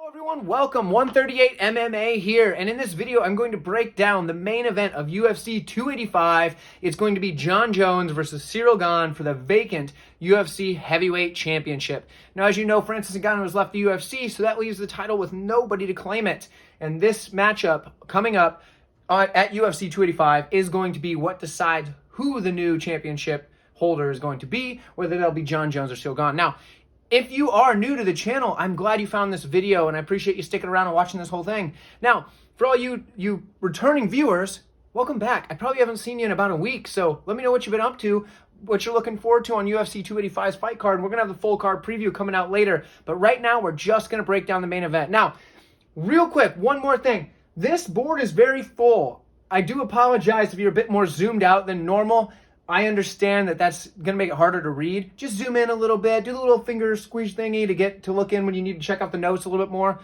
Hello everyone, welcome. 138 MMA here, and in this video I'm going to break down the main event of UFC 285. It's going to be Jon Jones versus Ciryl Gane for the vacant UFC Heavyweight Championship. Now, as you know, Francis Ngannou has left the UFC, so that leaves the title with nobody to claim it. And this matchup coming up at UFC 285 is going to be what decides who the new championship holder is going to be, whether that'll be Jon Jones or Ciryl Gane. Now, if you are new to the channel, I'm glad you found this video, and I appreciate you sticking around and watching this whole thing. Now, for all you returning viewers, welcome back. I probably haven't seen you in about a week, so let me know what you've been up to, what you're looking forward to on UFC 285's fight card. And we're going to have the full card preview coming out later, but right now we're just going to break down the main event. Now, real quick, one more thing. This board is very full. I do apologize if you're a bit more zoomed out than normal. I understand that that's going to make it harder to read. Just zoom in a little bit, do the little finger squeeze thingy to get to look in when you need to check out the notes a little bit more.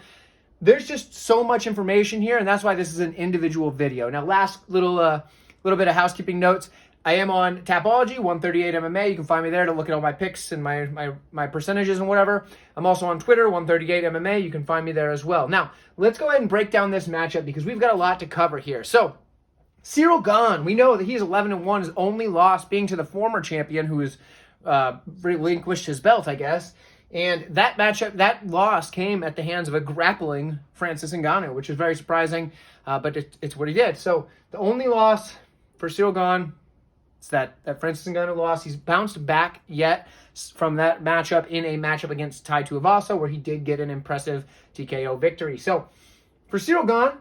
There's just so much information here, and that's why this is an individual video. Now, last little bit of housekeeping notes. I am on Tapology, 138 MMA. You can find me there to look at all my picks and my percentages and whatever. I'm also on Twitter, 138 MMA. You can find me there as well. Now, let's go ahead and break down this matchup because we've got a lot to cover here. So, Ciryl Gane, we know that he's 11-1, his only loss being to the former champion who has relinquished his belt, I guess. And that matchup, that loss came at the hands of a grappling Francis Ngannou, which is very surprising, but it's what he did. So the only loss for Ciryl Gane is that Francis Ngannou loss. He's bounced back yet from that matchup in a matchup against Tai Tuivasa, where he did get an impressive TKO victory. So for Ciryl Gane,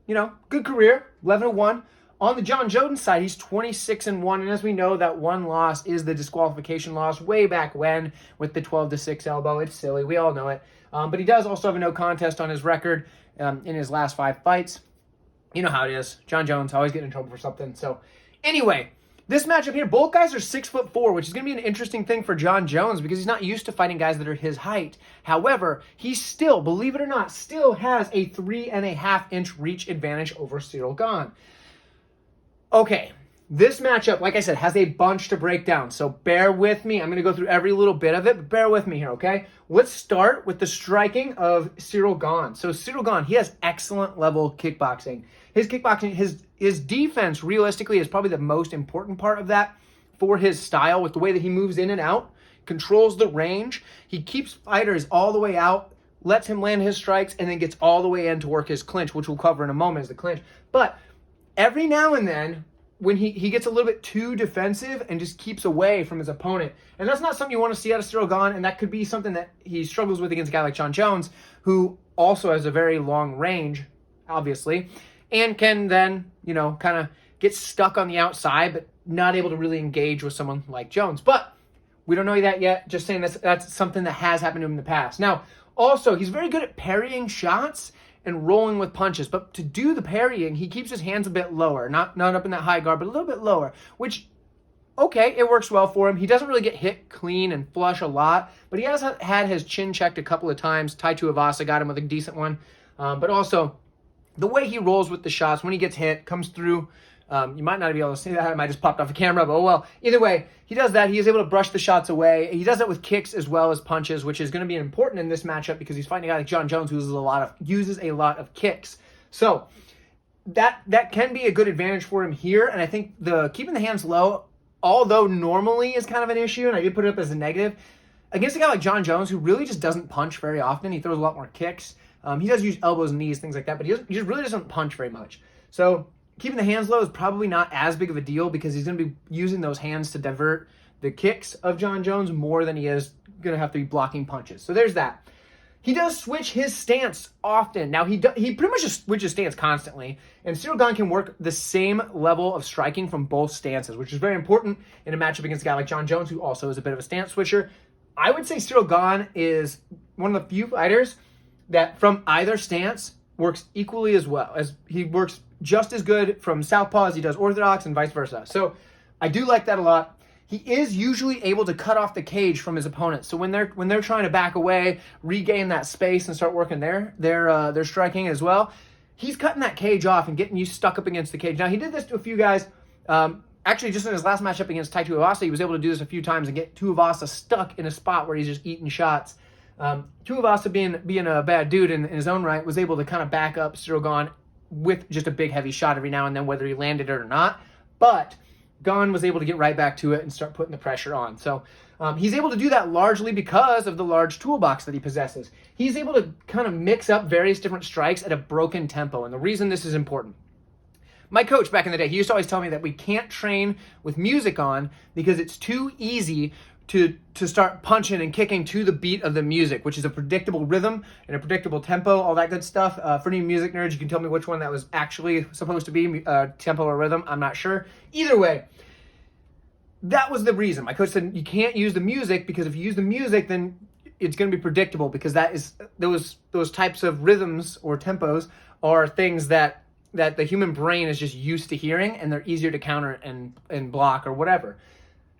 you know, good career, 11-1. On the Jon Jones side, he's 26-1, and as we know, that one loss is the disqualification loss way back when with the 12-6 elbow. It's silly, we all know it. But he does also have a no contest on his record in his last 5 fights. You know how it is. Jon Jones always getting in trouble for something. So anyway, this matchup here, both guys are 6'4", which is going to be an interesting thing for Jon Jones because he's not used to fighting guys that are his height. However, he still, believe it or not, still has a 3.5-inch reach advantage over Ciryl Gane. Okay, this matchup, like I said, has a bunch to break down, so bear with me. I'm going to go through every little bit of it, but bear with me here, okay? Let's start with the striking of Ciryl Gane. So Ciryl Gane, he has excellent level kickboxing. His kickboxing, his defense, realistically, is probably the most important part of that for his style, with the way that he moves in and out, controls the range. He keeps fighters all the way out, lets him land his strikes, and then gets all the way in to work his clinch, which we'll cover in a moment as the clinch. But every now and then, when he gets a little bit too defensive and just keeps away from his opponent. And that's not something you want to see out of Ciryl Gane, and that could be something that he struggles with against a guy like Jon Jones, who also has a very long range, obviously, and can then, you know, kind of get stuck on the outside, but not able to really engage with someone like Jones. But we don't know that yet. Just saying that's something that has happened to him in the past. Now, also, he's very good at parrying shots and rolling with punches, but to do the parrying, he keeps his hands a bit lower, not up in that high guard, but a little bit lower, which, okay, it works well for him. He doesn't really get hit clean and flush a lot, but he has had his chin checked a couple of times. Tai Tuivasa got him with a decent one, but also the way he rolls with the shots when he gets hit, comes through. You might not be able to see that. It might just popped off the camera, but oh well. Either way, he does that. He is able to brush the shots away. He does that with kicks as well as punches, which is going to be important in this matchup because he's fighting a guy like Jon Jones who uses a lot of kicks. So that can be a good advantage for him here. And I think keeping the hands low, although normally is kind of an issue, and I did put it up as a negative, against a guy like Jon Jones who really just doesn't punch very often. He throws a lot more kicks. He does use elbows and knees, things like that, but he just really doesn't punch very much. So keeping the hands low is probably not as big of a deal because he's going to be using those hands to divert the kicks of Jon Jones more than he is going to have to be blocking punches. So there's that. He does switch his stance often. Now, he pretty much just switches stance constantly, and Ciryl Gane can work the same level of striking from both stances, which is very important in a matchup against a guy like Jon Jones, who also is a bit of a stance switcher. I would say Ciryl Gane is one of the few fighters that from either stance works equally as well, as he works just as good from southpaw as he does orthodox and vice versa. So I do like that a lot. He is usually able to cut off the cage from his opponents. So when they're trying to back away, regain that space and start working their striking as well, he's cutting that cage off and getting you stuck up against the cage. Now, he did this to a few guys. Actually, just in his last matchup against Tai Tuivasa, he was able to do this a few times and get Tuivasa stuck in a spot where he's just eating shots. Tuivasa, being a bad dude in his own right, was able to kind of back up Ciryl Gane with just a big heavy shot every now and then, whether he landed it or not. But Gane was able to get right back to it and start putting the pressure on. So he's able to do that largely because of the large toolbox that he possesses. He's able to kind of mix up various different strikes at a broken tempo. And the reason this is important, my coach back in the day, he used to always tell me that we can't train with music on because it's too easy to start punching and kicking to the beat of the music, which is a predictable rhythm and a predictable tempo, all that good stuff. For any music nerds, you can tell me which one that was actually supposed to be, tempo or rhythm. I'm not sure. Either way, that was the reason. My coach said you can't use the music because if you use the music, then it's going to be predictable because that is those types of rhythms or tempos are things that the human brain is just used to hearing, and they're easier to counter and block or whatever.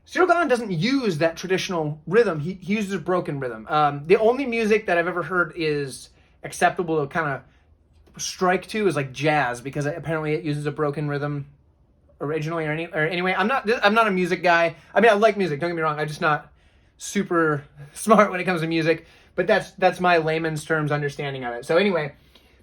Ciryl Gane doesn't use that traditional rhythm. He uses a broken rhythm. The only music that I've ever heard is acceptable to kind of strike to is like jazz, because apparently it uses a broken rhythm originally or anyway. I'm not a music guy. I mean, I like music, don't get me wrong. I'm just not super smart when it comes to music, but that's my layman's terms understanding of it. So anyway,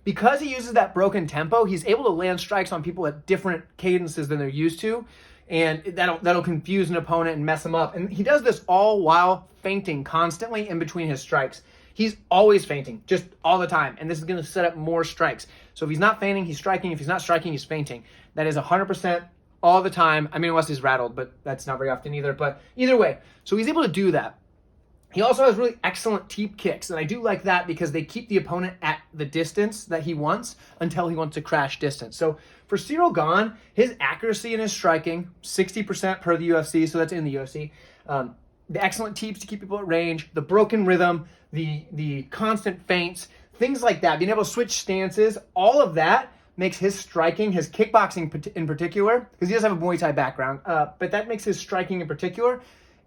because he uses that broken tempo, he's able to land strikes on people at different cadences than they're used to. And that'll confuse an opponent and mess him up. And he does this all while feinting constantly in between his strikes. He's always feinting, just all the time. And this is going to set up more strikes. So if he's not feinting, he's striking. If he's not striking, he's feinting. That is 100% all the time. I mean, unless he's rattled, but that's not very often either. But either way, so he's able to do that. He also has really excellent teep kicks, and I do like that because they keep the opponent at the distance that he wants until he wants to crash distance. So for Ciryl Gane, his accuracy in his striking, 60% per the UFC, so that's in the UFC. The excellent teeps to keep people at range, the broken rhythm, the constant feints, things like that, being able to switch stances, all of that makes his striking, his kickboxing in particular, because he does have a Muay Thai background, but that makes his striking in particular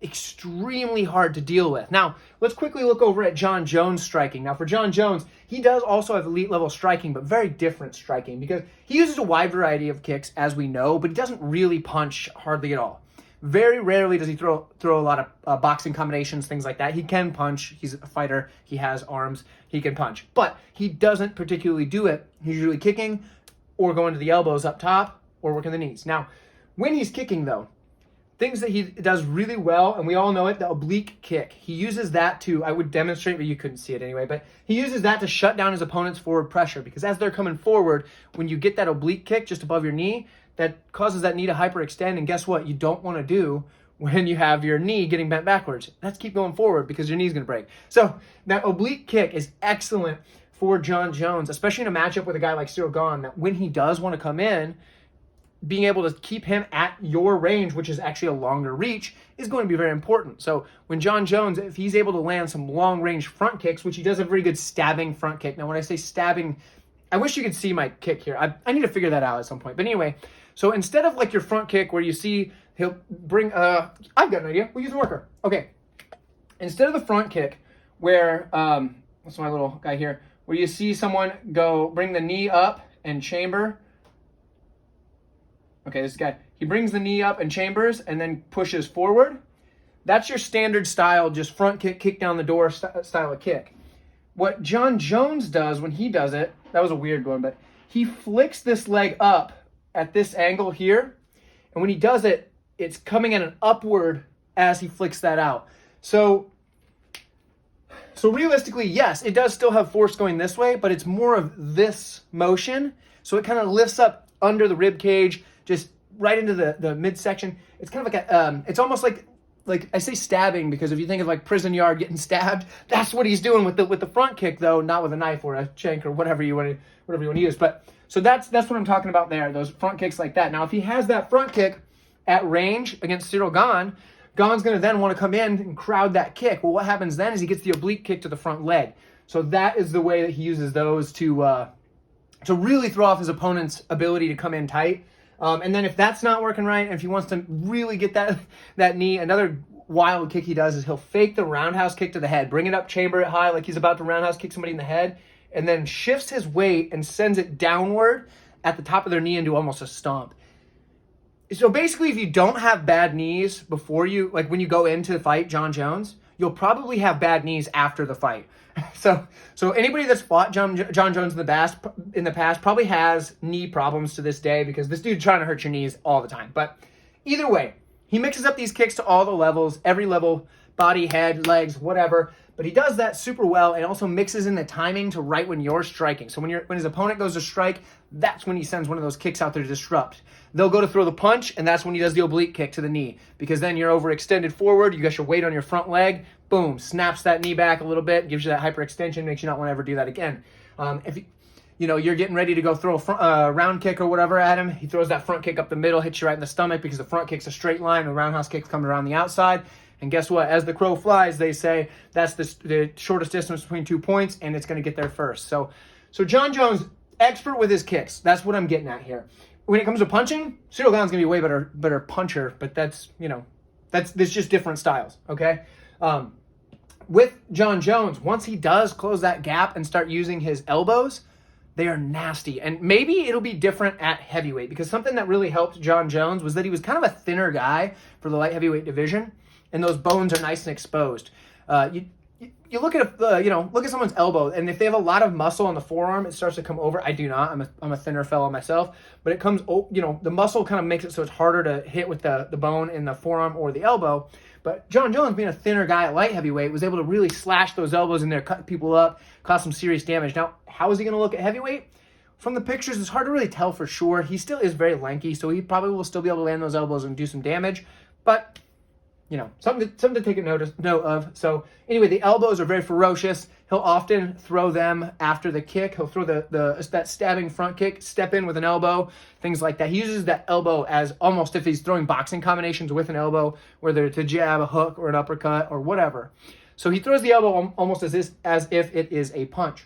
extremely hard to deal with. Now, let's quickly look over at Jon Jones' striking. Now, for Jon Jones, he does also have elite level striking, but very different striking because he uses a wide variety of kicks, as we know, but he doesn't really punch hardly at all. Very rarely does he throw a lot of boxing combinations, things like that. He can punch. He's a fighter. He has arms. He can punch. But he doesn't particularly do it. He's usually kicking or going to the elbows up top or working the knees. Now, when he's kicking, though, things that he does really well, and we all know it, the oblique kick. He uses that to, I would demonstrate, but you couldn't see it anyway, but he uses that to shut down his opponent's forward pressure, because as they're coming forward, when you get that oblique kick just above your knee, that causes that knee to hyperextend, and guess what? You don't want to do when you have your knee getting bent backwards. Let's keep going forward because your knee's going to break. So that oblique kick is excellent for Jon Jones, especially in a matchup with a guy like Ciryl Gane, that when he does want to come in, being able to keep him at your range, which is actually a longer reach, is going to be very important. So when Jon Jones, if he's able to land some long-range front kicks, which he does a very good stabbing front kick. Now, when I say stabbing, I wish you could see my kick here. I need to figure that out at some point. But anyway, so instead of like your front kick where you see he'll bring, I've got an idea. We'll use a worker. Okay. Instead of the front kick where, what's my little guy here, where you see someone bring the knee up and chamber. Okay, this guy, he brings the knee up and chambers and then pushes forward. That's your standard style, just front kick down the door style of kick. What Jon Jones does when he does it, that was a weird one, but he flicks this leg up at this angle here. And when he does it, it's coming at an upward as he flicks that out. So realistically, yes, it does still have force going this way, but it's more of this motion. So it kind of lifts up under the rib cage, just right into the midsection. It's kind of like it's almost like I say stabbing because if you think of like prison yard getting stabbed, that's what he's doing with the front kick, though, not with a knife or a shank or whatever you want to use. But so that's what I'm talking about there, those front kicks like that. Now, if he has that front kick at range against Ciryl Gane, Gane's going to then want to come in and crowd that kick. Well, what happens then is he gets the oblique kick to the front leg. So that is the way that he uses those to really throw off his opponent's ability to come in tight. And then if that's not working right, and if he wants to really get that knee, another wild kick he does is he'll fake the roundhouse kick to the head, bring it up, chamber it high like he's about to roundhouse kick somebody in the head, and then shifts his weight and sends it downward at the top of their knee into almost a stomp. So basically, if you don't have bad knees before you, like when you go into the fight, Jon Jones, you'll probably have bad knees after the fight. So anybody that's fought John Jones in the past probably has knee problems to this day, because this dude's trying to hurt your knees all the time. But either way, he mixes up these kicks to all the levels, every level, body, head, legs, whatever. But he does that super well, and also mixes in the timing to right when you're striking. So when his opponent goes to strike, that's when he sends one of those kicks out there to disrupt. They'll go to throw the punch, and that's when he does the oblique kick to the knee, because then you're overextended forward, you got your weight on your front leg, boom, snaps that knee back a little bit, gives you that hyperextension, makes you not want to ever do that again. If you're getting ready to go throw a round kick or whatever at him, he throws that front kick up the middle, hits you right in the stomach, because the front kick's a straight line, the roundhouse kick's coming around the outside. And guess what? As the crow flies, they say that's the shortest distance between 2 points, and it's going to get there first. So John Jones, expert with his kicks. That's what I'm getting at here. When it comes to punching, Ciryl Gane's going to be a way better puncher, but that's just different styles, okay? With John Jones, once he does close that gap and start using his elbows, they are nasty. And maybe it'll be different at heavyweight, because something that really helped John Jones was that he was kind of a thinner guy for the light heavyweight division, and those bones are nice and exposed. You look at look at someone's elbow, and if they have a lot of muscle on the forearm, it starts to come over. I do not. I'm a thinner fellow myself, but it comes. The muscle kind of makes it so it's harder to hit with the bone in the forearm or the elbow. But John Jones, being a thinner guy at light heavyweight, was able to really slash those elbows in there, cut people up, cause some serious damage. Now, how is he going to look at heavyweight? From the pictures, it's hard to really tell for sure. He still is very lanky, so he probably will still be able to land those elbows and do some damage. But something to take a note of. So anyway, the elbows are very ferocious. He'll often throw them after the kick. He'll throw that stabbing front kick, step in with an elbow, things like that. He uses that elbow as almost if he's throwing boxing combinations with an elbow, whether it's a jab, a hook, or an uppercut, or whatever. So he throws the elbow almost as if it is a punch.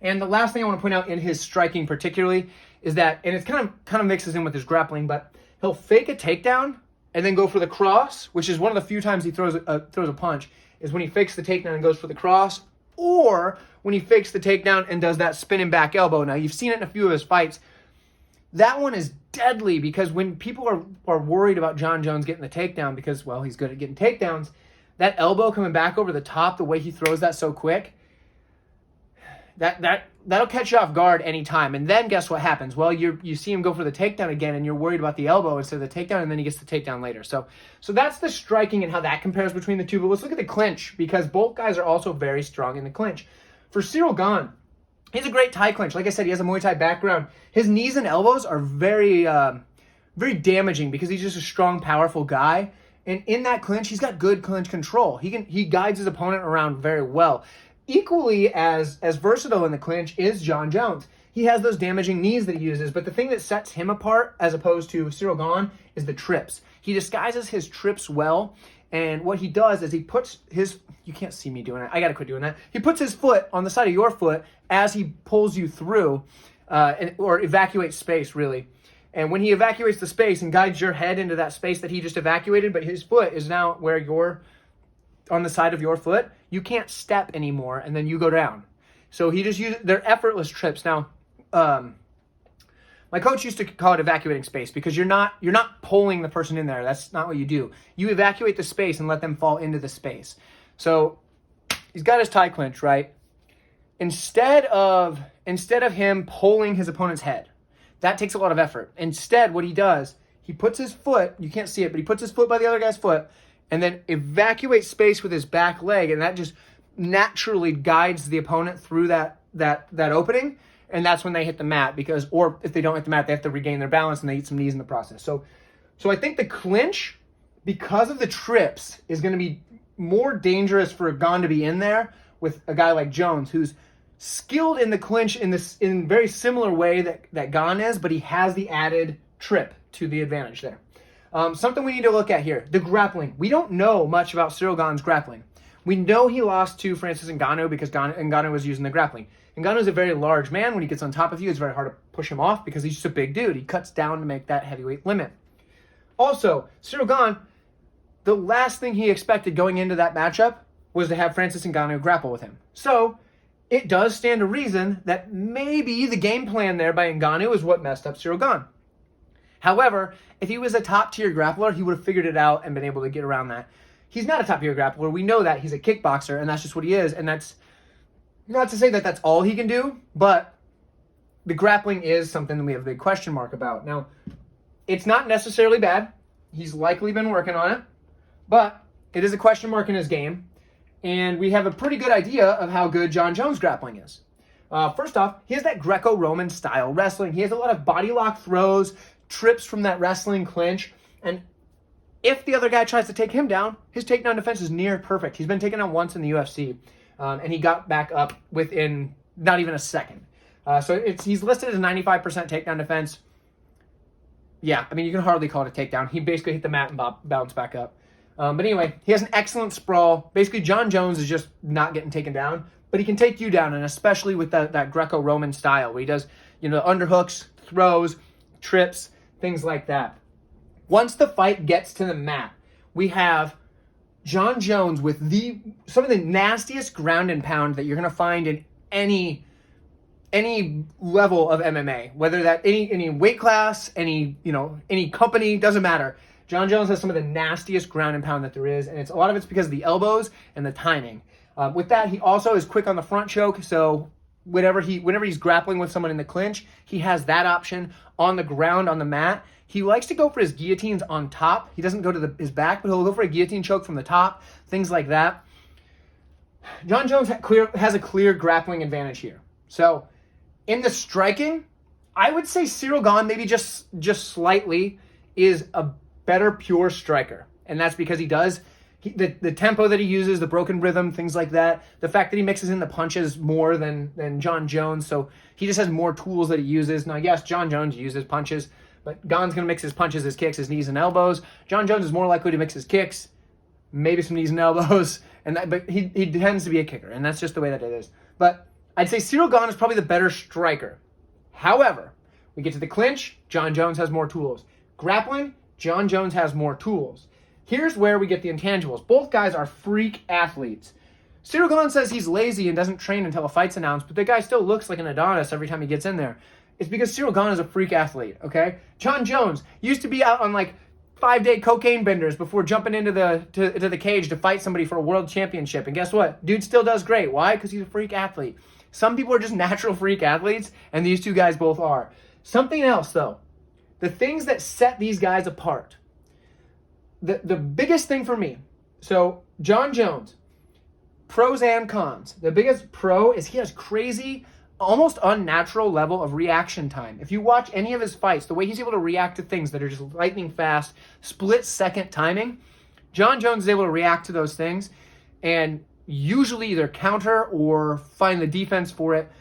And the last thing I want to point out in his striking particularly is that, and it kind of mixes in with his grappling, but he'll fake a takedown and then go for the cross, which is one of the few times he throws a punch, is when he fakes the takedown and goes for the cross, or when he fakes the takedown and does that spinning back elbow. Now, you've seen it in a few of his fights. That one is deadly, because when people are worried about John Jones getting the takedown because, well, he's good at getting takedowns, that elbow coming back over the top, the way he throws that so quick, that'll catch you off guard anytime. And then guess what happens? Well, you see him go for the takedown again, and you're worried about the elbow instead of the takedown, and then he gets the takedown later. So that's the striking and how that compares between the two. But let's look at the clinch, because both guys are also very strong in the clinch. For Ciryl Gane, he's a great Thai clinch. Like I said, he has a Muay Thai background. His knees and elbows are very, very damaging, because he's just a strong, powerful guy. And in that clinch, he's got good clinch control. He guides his opponent around very well. Equally as versatile in the clinch is John Jones. He has those damaging knees that he uses, but the thing that sets him apart as opposed to Ciryl Gane is the trips. He disguises his trips well, and what he does is he puts his, you can't see me doing it, I gotta quit doing that. He puts his foot on the side of your foot as he pulls you through, or evacuates space, really. And when he evacuates the space and guides your head into that space that he just evacuated, but his foot is now where you're on the side of your foot, you can't step anymore, and then you go down. So he just uses, they're effortless trips. Now, my coach used to call it evacuating space, because you're not pulling the person in there. That's not what you do. You evacuate the space and let them fall into the space. So he's got his Thai clinch, right? Instead of him pulling his opponent's head, that takes a lot of effort. Instead, what he does, he puts his foot, you can't see it, but he puts his foot by the other guy's foot, and then evacuates space with his back leg, and that just naturally guides the opponent through that opening, and that's when they hit the mat, or if they don't hit the mat, they have to regain their balance, and they eat some knees in the process. So I think the clinch, because of the trips, is going to be more dangerous for Gane to be in there with a guy like Jones, who's skilled in the clinch in very similar way that Gane is, but he has the added trip to the advantage there. Something we need to look at here, the grappling. We don't know much about Ciryl Gane's grappling. We know he lost to Francis Ngannou because Ngannou was using the grappling. Ngannou is a very large man. When he gets on top of you, it's very hard to push him off because he's just a big dude. He cuts down to make that heavyweight limit. Also, Ciryl Gane, the last thing he expected going into that matchup was to have Francis Ngannou grapple with him. So it does stand to reason that maybe the game plan there by Ngannou is what messed up Ciryl Gane. However, if he was a top-tier grappler, he would have figured it out and been able to get around that. he's not a top-tier grappler. We know that. He's a kickboxer, and that's just what he is. And that's not to say that that's all he can do, but the grappling is something that we have a big question mark about. Now, it's not necessarily bad. He's likely been working on it, but it is a question mark in his game, and we have a pretty good idea of how good Jon Jones' grappling is. First off, he has that Greco-Roman style wrestling. He has a lot of body lock throws, trips from that wrestling clinch, and if the other guy tries to take him down, his takedown defense is near perfect. He's been taken down once in the UFC, and he got back up within not even a second. So he's listed as a 95% takedown defense. Yeah, I mean, you can hardly call it a takedown. He basically hit the mat and bounced back up. But anyway, he has an excellent sprawl. Basically, Jon Jones is just not getting taken down, but he can take you down, and especially with that Greco-Roman style where he does, underhooks, throws, trips, things like that. Once the fight gets to the mat, we have Jon Jones with some of the nastiest ground and pound that you're going to find in any level of MMA, whether that any weight class, any company, doesn't matter. Jon Jones has some of the nastiest ground and pound that there is, and a lot of it's because of the elbows and the timing. With that, he also is quick on the front choke, so whenever he's grappling with someone in the clinch, he has that option on the ground, on the mat. He likes to go for his guillotines on top. He doesn't go to his back, but he'll go for a guillotine choke from the top, things like that. Jon Jones has a clear grappling advantage here. So in the striking, I would say Ciryl Gane maybe just slightly is a better pure striker. And that's because the tempo that he uses, the broken rhythm, things like that, the fact that he mixes in the punches more than Jon Jones, so he just has more tools that he uses. Now, yes, Jon Jones uses punches, but Gane's going to mix his punches, his kicks, his knees, and elbows. Jon Jones is more likely to mix his kicks, maybe some knees and elbows, but he tends to be a kicker, and that's just the way that it is. But I'd say Ciryl Gane is probably the better striker. However, we get to the clinch, Jon Jones has more tools. Grappling, Jon Jones has more tools. Here's where we get the intangibles. Both guys are freak athletes. Ciryl Gane says he's lazy and doesn't train until a fight's announced, but the guy still looks like an Adonis every time he gets in there. It's because Ciryl Gane is a freak athlete, okay? Jon Jones used to be out on 5-day cocaine benders before jumping into the cage to fight somebody for a world championship. And guess what? Dude still does great. Why? Because he's a freak athlete. Some people are just natural freak athletes, and these two guys both are. Something else, though. The things that set these guys apart. The biggest thing for me, so Jon Jones, pros and cons. The biggest pro is he has crazy, almost unnatural level of reaction time. If you watch any of his fights, the way he's able to react to things that are just lightning fast, split-second timing, Jon Jones is able to react to those things and usually either counter or find the defense for it.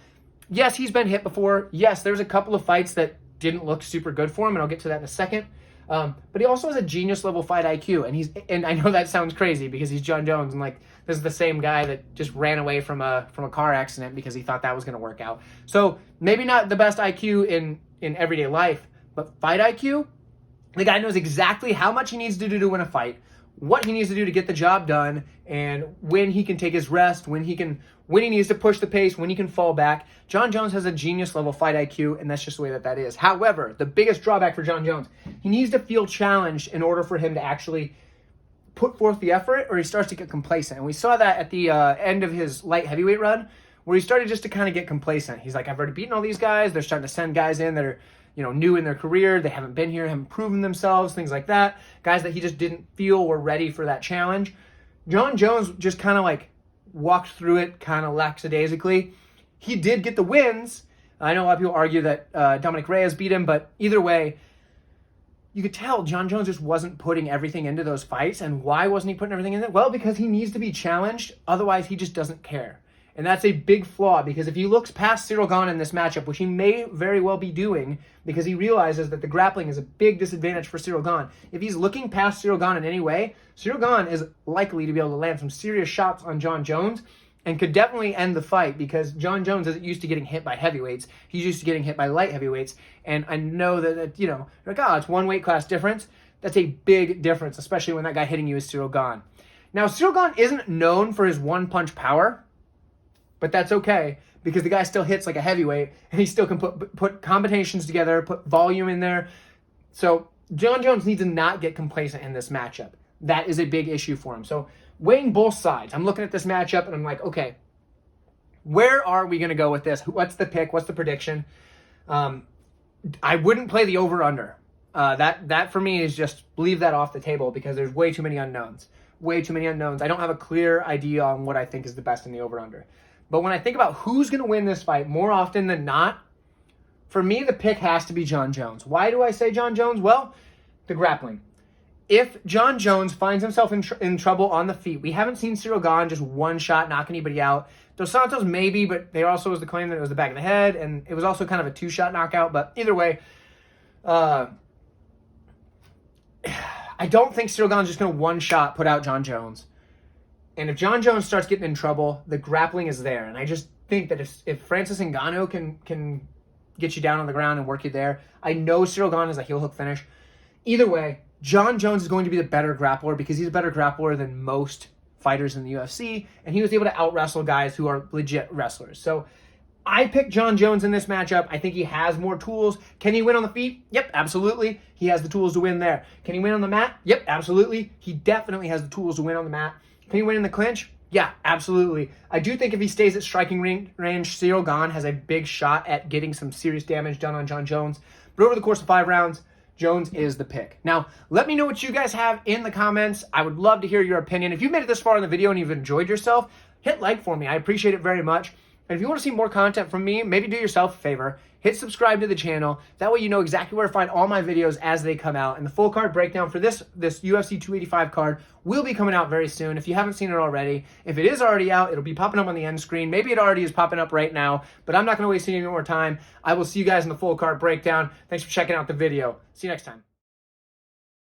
Yes, he's been hit before. Yes, there's a couple of fights that didn't look super good for him, and I'll get to that in a second. But he also has a genius level fight IQ, and I know that sounds crazy because he's Jon Jones, and this is the same guy that just ran away from a car accident because he thought that was going to work out. So maybe not the best IQ in everyday life, but fight IQ, the guy knows exactly how much he needs to do to win a fight, what he needs to do to get the job done, and when he can take his rest, when he needs to push the pace, when he can fall back. Jon Jones has a genius level fight IQ, and that's just the way that is. However, the biggest drawback for Jon Jones, he needs to feel challenged in order for him to actually put forth the effort, or he starts to get complacent. And we saw that at the end of his light heavyweight run, where he started just to kind of get complacent. He's like, I've already beaten all these guys. They're starting to send guys in that are new in their career. They haven't been here, haven't proven themselves, things like that. Guys that he just didn't feel were ready for that challenge. Jon Jones just kind of walked through it kind of lackadaisically. He did get the wins. I know a lot of people argue that Dominic Reyes beat him, but either way, you could tell Jon Jones just wasn't putting everything into those fights. And why wasn't he putting everything in it? Well, because he needs to be challenged. Otherwise, he just doesn't care. And that's a big flaw, because if he looks past Ciryl Gane in this matchup, which he may very well be doing, because he realizes that the grappling is a big disadvantage for Ciryl Gane. If he's looking past Ciryl Gane in any way, Ciryl Gane is likely to be able to land some serious shots on Jon Jones and could definitely end the fight, because Jon Jones isn't used to getting hit by heavyweights. He's used to getting hit by light heavyweights. And I know that it's one weight class difference. That's a big difference, especially when that guy hitting you is Ciryl Gane. Now, Ciryl Gane isn't known for his one-punch power, but that's okay, because the guy still hits like a heavyweight, and he still can put combinations together, put volume in there. So Jon Jones needs to not get complacent in this matchup. that is a big issue for him. So weighing both sides, I'm looking at this matchup and I'm like, okay, where are we going to go with this? What's the pick? What's the prediction? I wouldn't play the over-under. That for me is just leave that off the table because there's way too many unknowns. Way too many unknowns. I don't have a clear idea on what I think is the best in the over-under. But when I think about who's going to win this fight, more often than not, for me, the pick has to be Jon Jones. Why do I say Jon Jones? Well, the grappling. If Jon Jones finds himself in trouble on the feet, we haven't seen Ciryl Gane just one shot knock anybody out. Dos Santos maybe, but there also was the claim that it was the back of the head, and it was also kind of a two-shot knockout. But either way, I don't think Ciryl Gane's just going to one-shot put out Jon Jones. And if Jon Jones starts getting in trouble, the grappling is there. And I just think that if Francis Ngannou can get you down on the ground and work you there, I know Ciryl Gane is a heel hook finish. Either way, Jon Jones is going to be the better grappler because he's a better grappler than most fighters in the UFC, and he was able to out-wrestle guys who are legit wrestlers. So I picked Jon Jones in this matchup. I think he has more tools. Can he win on the feet? Yep, absolutely. He has the tools to win there. Can he win on the mat? Yep, absolutely. He definitely has the tools to win on the mat. Can he win in the clinch? Yeah, absolutely. I do think if he stays at striking range, Ciryl Gane has a big shot at getting some serious damage done on Jon Jones. But over the course of 5 rounds, Jones is the pick. Now, let me know what you guys have in the comments. I would love to hear your opinion. If you've made it this far in the video and you've enjoyed yourself, hit like for me. I appreciate it very much. And if you want to see more content from me, maybe do yourself a favor. Hit subscribe to the channel. That way you know exactly where to find all my videos as they come out. And the full card breakdown for this UFC 285 card will be coming out very soon if you haven't seen it already. If it is already out, it'll be popping up on the end screen. Maybe it already is popping up right now, but I'm not going to waste any more time. I will see you guys in the full card breakdown. Thanks for checking out the video. See you next time.